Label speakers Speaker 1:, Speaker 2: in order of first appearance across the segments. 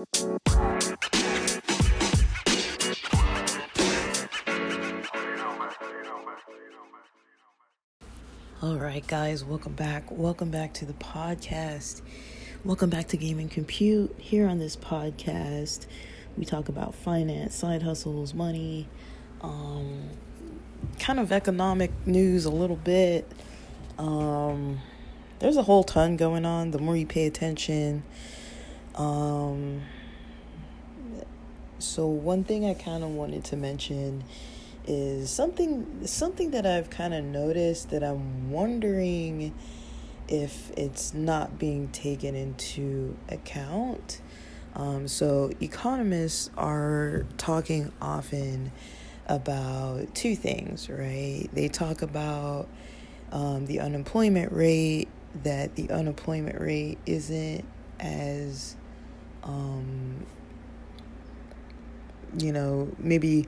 Speaker 1: All right, guys, welcome back. Welcome back to the podcast. Welcome back to Gaming Compute. Here on this podcast, we talk about finance, side hustles, money, kind of economic news a little bit. There's a whole ton going on. The more you pay attention. So one thing I kind of wanted to mention is something that I've kind of noticed that I'm wondering if it's not being taken into account. So economists are talking often about two things, right? They talk about the unemployment rate, that the unemployment rate isn't as, maybe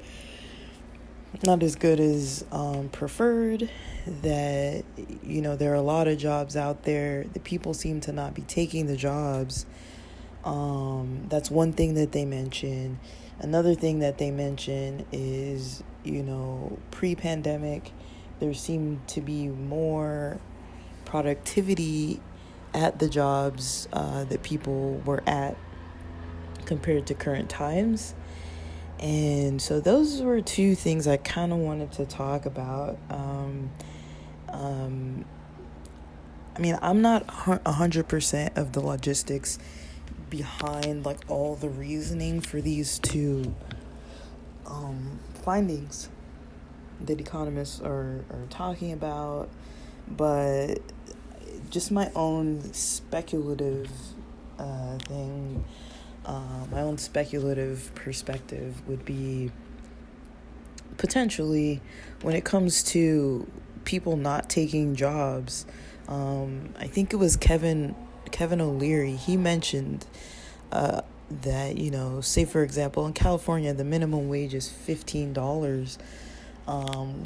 Speaker 1: not as good as preferred, that, there are a lot of jobs out there. The people seem to not be taking the jobs. That's one thing that they mention. Another thing that they mention is, pre-pandemic, there seemed to be more productivity at the jobs that people were at compared to current times. And so those were two things I kind of wanted to talk about. I'm not 100% of the logistics behind like all the reasoning for these two findings that economists are talking about, but just my own speculative thing. My own speculative perspective would be potentially when it comes to people not taking jobs. I think it was Kevin O'Leary. He mentioned that, say for example, in California, the minimum wage is $15,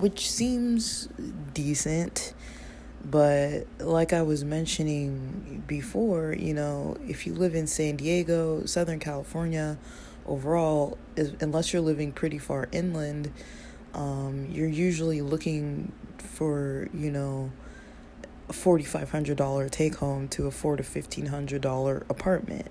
Speaker 1: which seems decent. But like I was mentioning before, if you live in San Diego, Southern California, overall, unless you're living pretty far inland, you're usually looking for, a $4,500 take home to afford a $1,500 apartment.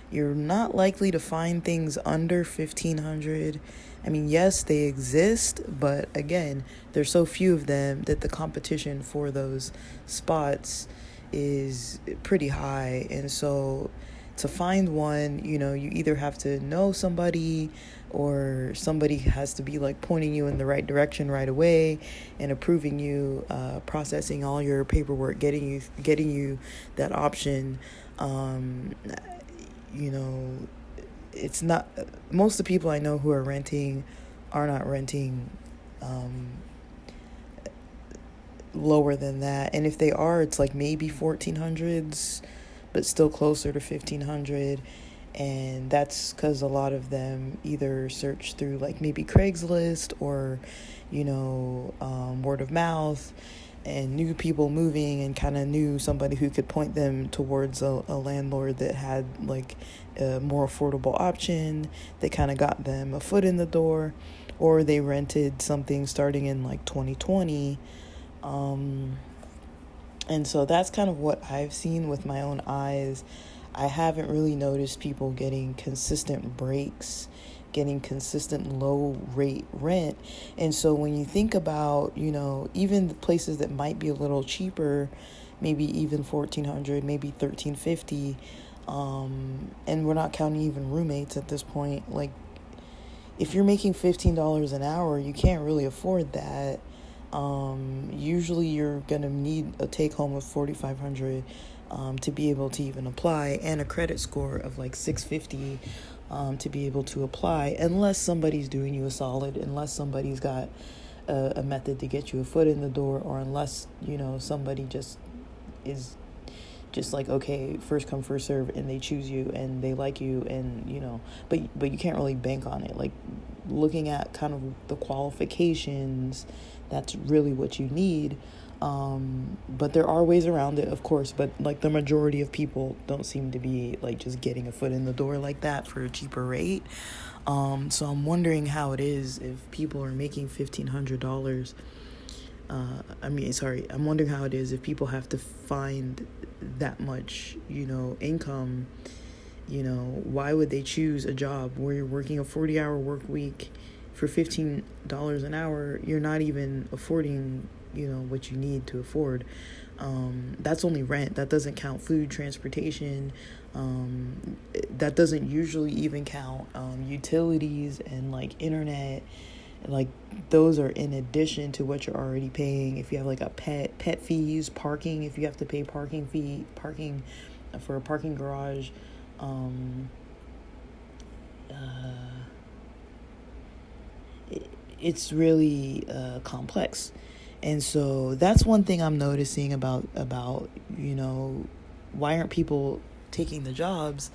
Speaker 1: You're not likely to find things under $1,500. I mean, yes, they exist, but again, there's so few of them that the competition for those spots is pretty high. And so to find one, you either have to know somebody or somebody has to be like pointing you in the right direction right away and approving you, processing all your paperwork, getting you that option. It's not, most of the people I know who are not renting lower than that. And if they are, it's like maybe 1400s, but still closer to 1500. And that's because a lot of them either search through like maybe Craigslist or, word of mouth, and knew people moving and kind of knew somebody who could point them towards a landlord that had like a more affordable option. They kind of got them a foot in the door, or they rented something starting in like 2020. And so that's kind of what I've seen with my own eyes. I haven't really noticed people getting consistent breaks, getting consistent low rate rent. And so when you think about, even the places that might be a little cheaper, maybe even $1,400, maybe $1,350, and we're not counting even roommates at this point. Like, if you're making $15 an hour, you can't really afford that. Usually you're gonna need a take home of $4,500 to be able to even apply, and a credit score of like 650 to be able to apply, unless somebody's doing you a solid, unless somebody's got a method to get you a foot in the door, or unless somebody just is just like, okay, first come first serve, and they choose you and they like you, and but you can't really bank on it. Like, looking at kind of the qualifications, that's really what you need. But there are ways around it, of course, but like the majority of people don't seem to be like just getting a foot in the door like that for a cheaper rate. So I'm wondering how it is if people are making $1,500. I'm wondering how it is if people have to find that much, income. Why would they choose a job where you're working a 40-hour work week for $15 an hour? You're not even affording, what you need to afford. That's only rent. That doesn't count food, transportation. That doesn't usually even count utilities and like internet. Like those are in addition to what you're already paying. If you have like a pet fees, parking, if you have to pay parking for a parking garage. It's really complex. And so that's one thing I'm noticing about why aren't people taking the jobs?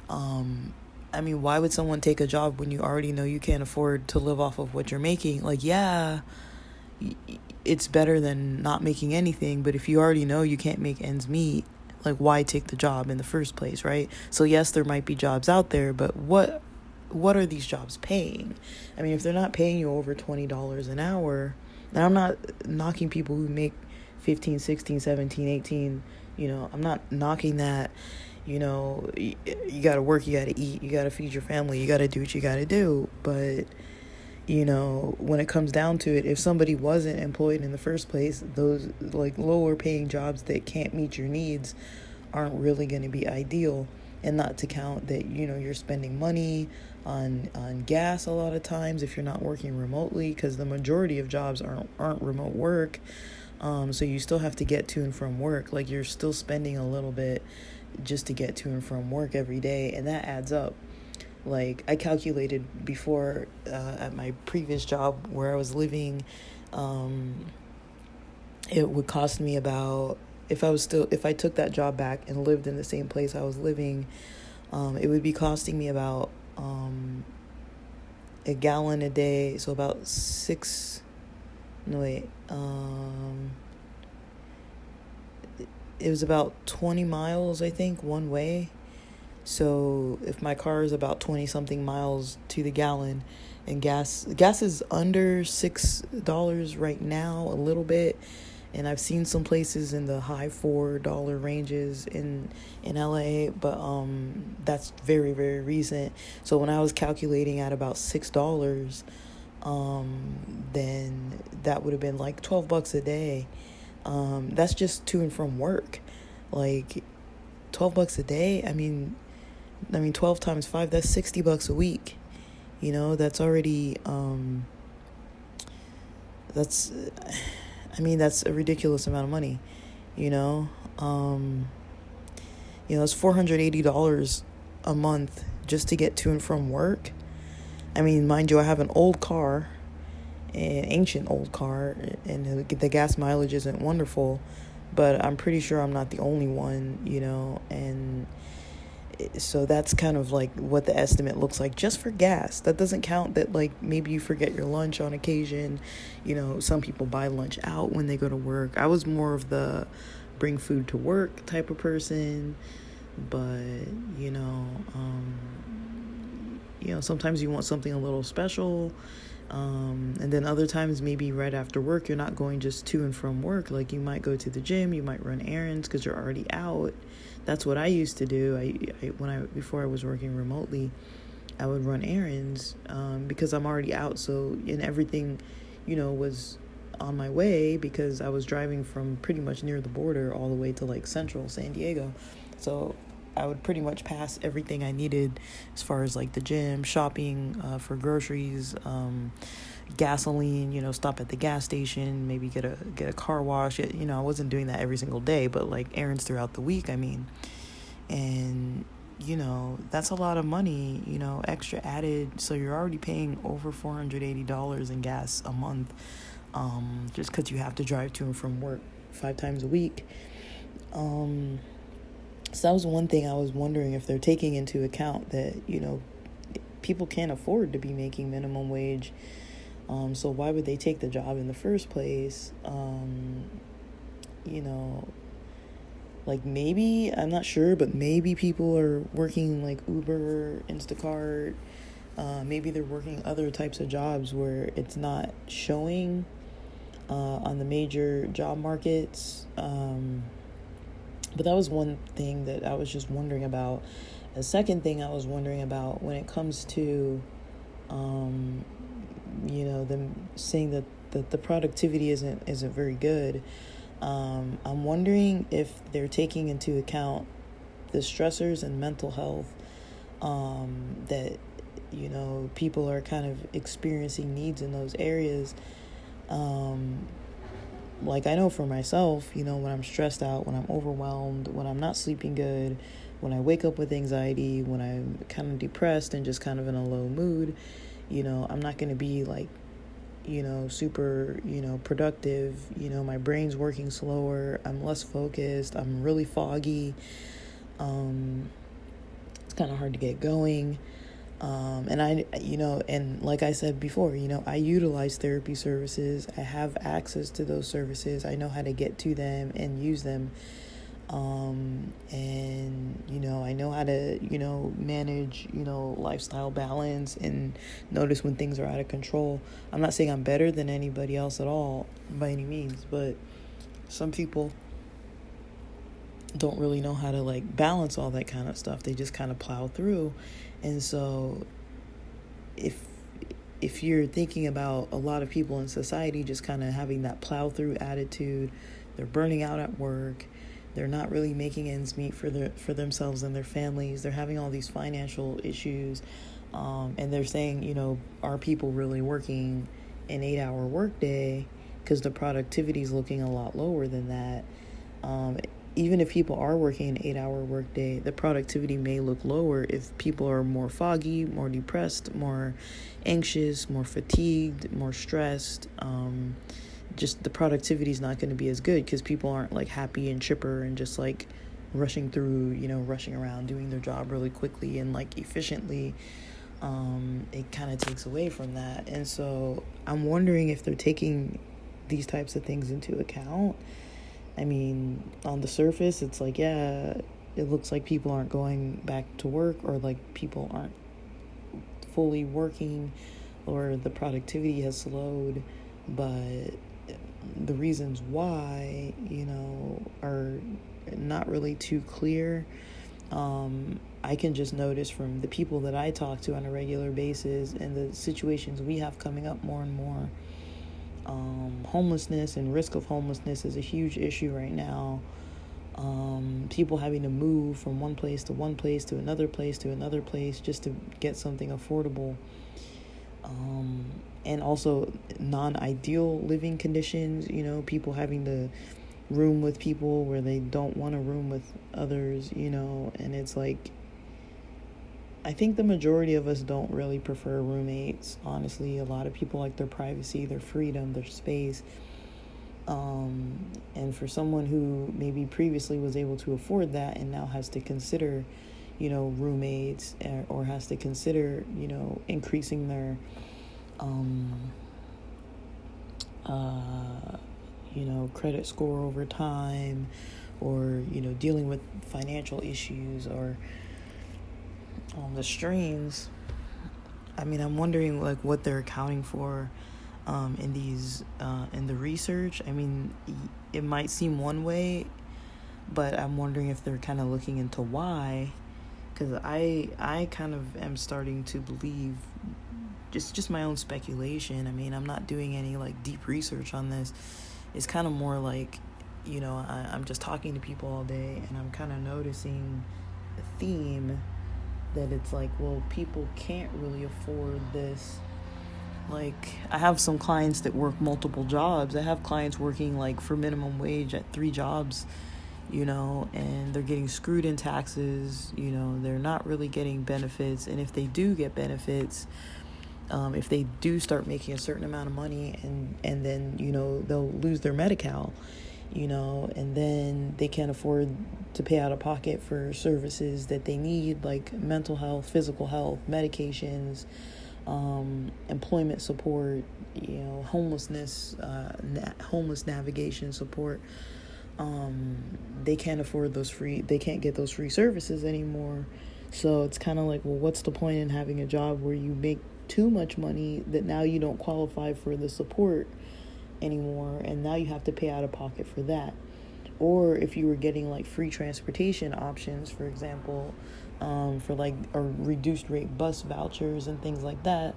Speaker 1: Why would someone take a job when you already know you can't afford to live off of what you're making? Like, yeah, it's better than not making anything, but if you already know you can't make ends meet, like, why take the job in the first place, right? So yes, there might be jobs out there, but what are these jobs paying? If they're not paying you over $20 an hour, and I'm not knocking people who make 15, 16, 17, 18, I'm not knocking that. You got to work, you got to eat, you got to feed your family, you got to do what you got to do. But, when it comes down to it, if somebody wasn't employed in the first place, those like lower paying jobs that can't meet your needs aren't really going to be ideal. And not to count that, you're spending money on gas a lot of times if you're not working remotely, because the majority of jobs aren't remote work. So you still have to get to and from work. Like, you're still spending a little bit just to get to and from work every day, and that adds up. Like, I calculated before at my previous job where I was living, it would cost me about, if I took that job back and lived in the same place I was living, it would be costing me about a gallon a day, so about it was about 20 miles, I think, one way. So if my car is about 20 something miles to the gallon, and gas is under $6 right now, a little bit. And I've seen some places in the high $4 ranges in LA, but that's very, very recent. So when I was calculating at about $6, then that would have been like $12 a day. That's just to and from work. Like, $12 a day. 12 times 5, that's $60 a week. That's already, that's a ridiculous amount of money, it's $480 a month just to get to and from work. Mind you, I have an old car, an ancient old car, and the gas mileage isn't wonderful, but I'm pretty sure I'm not the only one, and so that's kind of like what the estimate looks like just for gas. That doesn't count that, like, maybe you forget your lunch on occasion. Some people buy lunch out when they go to work. I was more of the bring food to work type of person, but sometimes you want something a little special, and then other times maybe right after work you're not going just to and from work. Like, you might go to the gym, you might run errands because you're already out. That's what I used to do. Before I was working remotely, I would run errands because I'm already out. So, and everything, was on my way because I was driving from pretty much near the border all the way to like central San Diego. So I would pretty much pass everything I needed as far as like the gym, shopping for groceries, gasoline, stop at the gas station, maybe get a car wash. I wasn't doing that every single day, but like errands throughout the week, and that's a lot of money, extra added. So you're already paying over $480 in gas a month, just because you have to drive to and from work 5 times a week. So that was one thing I was wondering if they're taking into account, that, people can't afford to be making minimum wage. So why would they take the job in the first place? you know, like maybe, I'm not sure, but maybe people are working like Uber, Instacart. Maybe they're working other types of jobs where it's not showing on the major job markets. But that was one thing that I was just wondering about. The second thing I was wondering about when it comes to, them saying that the productivity isn't very good. I'm wondering if they're taking into account the stressors and mental health that people are kind of experiencing needs in those areas. Like I know for myself, when I'm stressed out, when I'm overwhelmed, when I'm not sleeping good, when I wake up with anxiety, when I'm kind of depressed and just kind of in a low mood, I'm not going to be like, super, productive. My brain's working slower. I'm less focused. I'm really foggy. It's kind of hard to get going. And like I said before, I utilize therapy services. I have access to those services. I know how to get to them and use them. I know how to, manage, lifestyle balance and notice when things are out of control. I'm not saying I'm better than anybody else at all by any means, but some people don't really know how to like balance all that kind of stuff. They just kind of plow through. And so if you're thinking about a lot of people in society just kind of having that plow through attitude, they're burning out at work, they're not really making ends meet for themselves and their families, they're having all these financial issues, and they're saying, are people really working an 8-hour workday? Because the productivity is looking a lot lower than that. Even if people are working an 8-hour workday, the productivity may look lower if people are more foggy, more depressed, more anxious, more fatigued, more stressed. Just the productivity is not going to be as good because people aren't like happy and chipper and just like rushing through, rushing around, doing their job really quickly and like efficiently. It kind of takes away from that. And so I'm wondering if they're taking these types of things into account. I mean, on the surface, it's like, yeah, it looks like people aren't going back to work or like people aren't fully working or the productivity has slowed. But the reasons why, are not really too clear. I can just notice from the people that I talk to on a regular basis and the situations we have coming up more and more. Homelessness and risk of homelessness is a huge issue right now. People having to move from one place to one place to another place to another place just to get something affordable. And also non-ideal living conditions, people having to room with people where they don't want to room with others, and it's like, I think the majority of us don't really prefer roommates. Honestly, a lot of people like their privacy, their freedom, their space. And for someone who maybe previously was able to afford that and now has to consider, roommates or has to consider, increasing their, credit score over time or, dealing with financial issues or the strains. I mean, I'm wondering like what they're accounting for in these in the research. I mean, it might seem one way, but I'm wondering if they're kind of looking into why. Because I kind of am starting to believe, just my own speculation. I mean, I'm not doing any like deep research on this. It's kind of more like, I'm just talking to people all day and I'm kind of noticing a theme that it's like, well, people can't really afford this. Like, I have some clients that work multiple jobs. I have clients working like for minimum wage at 3 jobs, and they're getting screwed in taxes. They're not really getting benefits. And if they do get benefits, if they do start making a certain amount of money and then, they'll lose their Medi-Cal, and then they can't afford to pay out of pocket for services that they need, like mental health, physical health, medications, employment support, homelessness, homeless navigation support. they can't afford they can't get those free services anymore. So it's kind of like, well, what's the point in having a job where you make too much money that now you don't qualify for the support anymore, and now you have to pay out of pocket for that? Or if you were getting like free transportation options, for example, for like a reduced rate bus vouchers and things like that,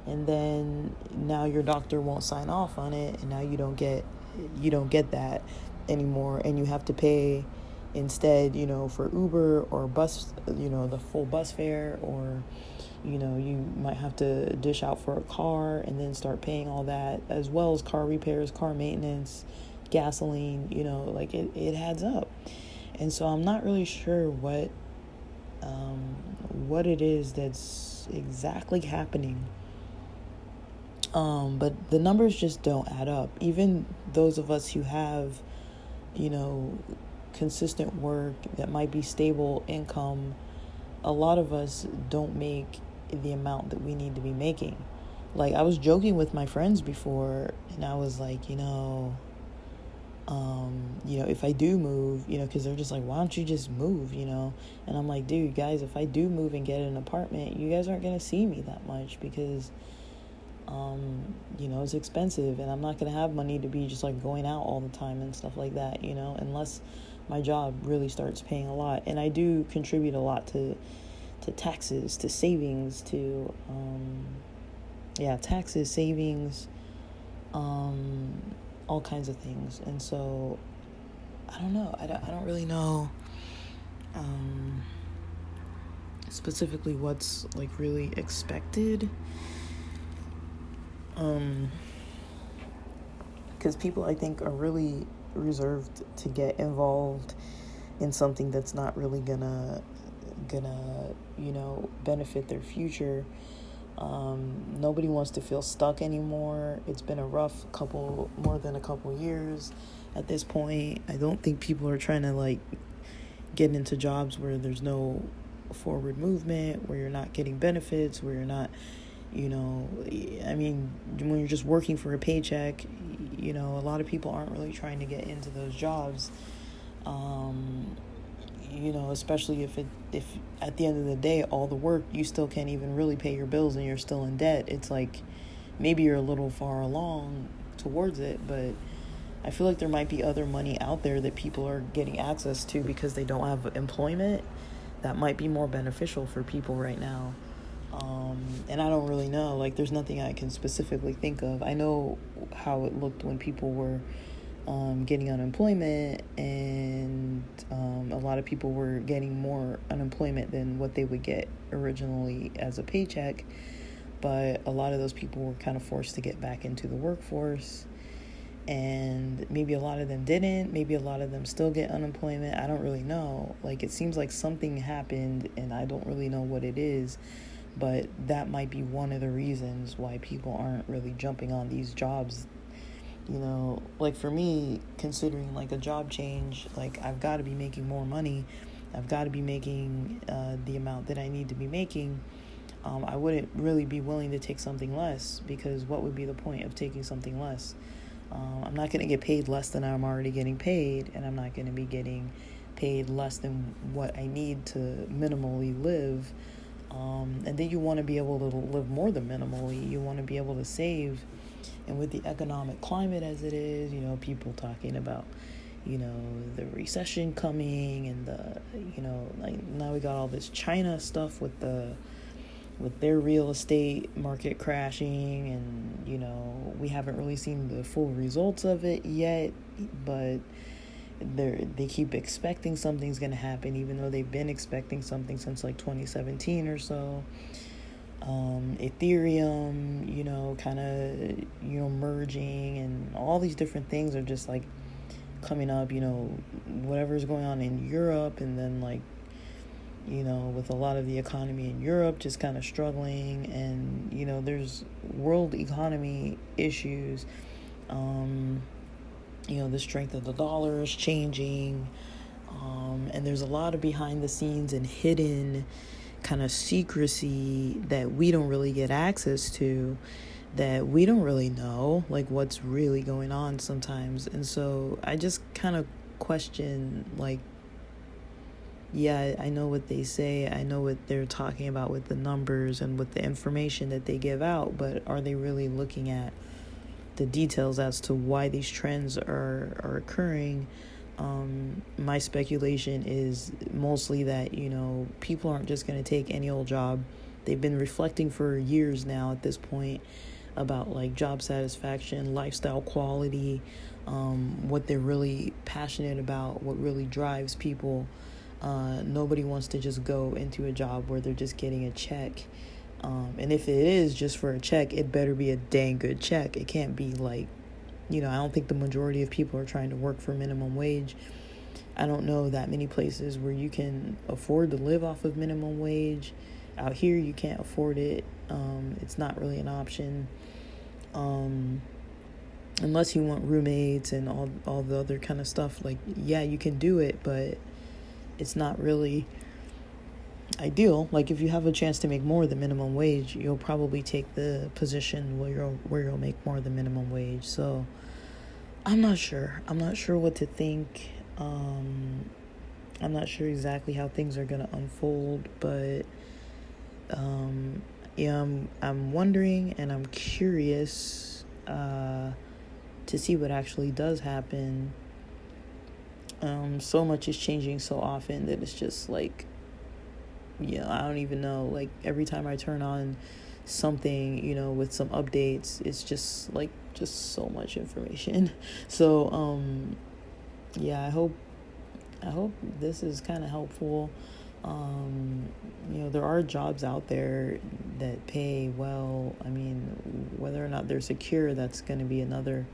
Speaker 1: and then now your doctor won't sign off on it, and now you don't get that anymore, and you have to pay instead, for Uber or bus, the full bus fare, or you might have to dish out for a car and then start paying all that, as well as car repairs, car maintenance, gasoline. Like it adds up. And so I'm not really sure what it is that's exactly happening. But the numbers just don't add up. Even those of us who have, consistent work that might be stable income, a lot of us don't make the amount that we need to be making. Like, I was joking with my friends before, and I was like, if I do move, because they're just like, why don't you just move, And I'm like, dude, guys, if I do move and get an apartment, you guys aren't going to see me that much because, it's expensive, and I'm not going to have money to be just like going out all the time and stuff like that, unless my job really starts paying a lot. And I do contribute a lot to taxes, to savings, to, taxes, savings, all kinds of things. And so I don't know. I don't really know specifically what's like really expected. Because people, I think, are really reserved to get involved in something that's not really gonna benefit their future. Nobody wants to feel stuck anymore. It's been a rough more than a couple years at this point. I don't think people are trying to like get into jobs where there's no forward movement, where you're not getting benefits, where you're not, when you're just working for a paycheck, a lot of people aren't really trying to get into those jobs. Especially if at the end of the day, all the work, you still can't even really pay your bills and you're still in debt. It's like, maybe you're a little far along towards it, but I feel like there might be other money out there that people are getting access to because they don't have employment that might be more beneficial for people right now. And I don't really know, like, there's nothing I can specifically think of. I know how it looked when people were getting unemployment, and a lot of people were getting more unemployment than what they would get originally as a paycheck. But a lot of those people were kind of forced to get back into the workforce, and maybe a lot of them didn't. Maybe a lot of them still get unemployment. I don't really know. Like, it seems like something happened, and I don't really know what it is, but that might be one of the reasons why people aren't really jumping on these jobs. Like, for me, considering like a job change, like, I've got to be making more money. I've got to be making the amount that I need to be making. I wouldn't really be willing to take something less, because what would be the point of taking something less? I'm not going to get paid less than I'm already getting paid, and I'm not going to be getting paid less than what I need to minimally live. And then you want to be able to live more than minimally. You want to be able to save. And with the economic climate as it is, people talking about, the recession coming, and like, now we got all this China stuff with their real estate market crashing, and, we haven't really seen the full results of it yet, but they keep expecting something's going to happen, even though they've been expecting something since like 2017 or so. Ethereum, kind of, merging, and all these different things are just like coming up, whatever's going on in Europe, and then like, with a lot of the economy in Europe just kind of struggling, and, there's world economy issues. The strength of the dollar is changing, and there's a lot of behind the scenes and hidden kind of secrecy that we don't really get access to, that we don't really know, like, what's really going on sometimes. And so I just kind of question, like, yeah, I know what they say, I know what they're talking about with the numbers and with the information that they give out, but are they really looking at the details as to why these trends are occurring? My speculation is mostly that, people aren't just going to take any old job. They've been reflecting for years now at this point about like job satisfaction, lifestyle quality, what they're really passionate about, what really drives people. Nobody wants to just go into a job where they're just getting a check. And if it is just for a check, it better be a dang good check. It can't be like, I don't think the majority of people are trying to work for minimum wage. I don't know that many places where you can afford to live off of minimum wage. Out here, you can't afford it. It's not really an option. Unless you want roommates and all the other kind of stuff. Like, yeah, you can do it, but it's not really ideal. Like, if you have a chance to make more than minimum wage, you'll probably take the position where you'll make more than minimum wage. So I'm not sure what to think. I'm not sure exactly how things are gonna unfold, but yeah, I'm wondering and I'm curious to see what actually does happen. So much is changing so often that it's just like, I don't even know. Like, every time I turn on something, with some updates, it's just so much information. So, yeah, I hope this is kind of helpful. There are jobs out there that pay well. I mean, whether or not they're secure, that's going to be another,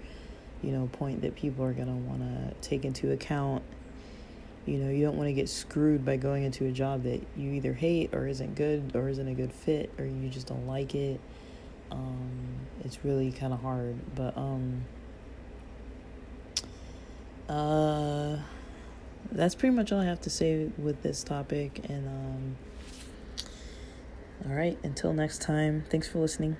Speaker 1: point that people are going to want to take into account. You don't want to get screwed by going into a job that you either hate or isn't good or isn't a good fit or you just don't like it. It's really kind of hard. But that's pretty much all I have to say with this topic. And all right, until next time, thanks for listening.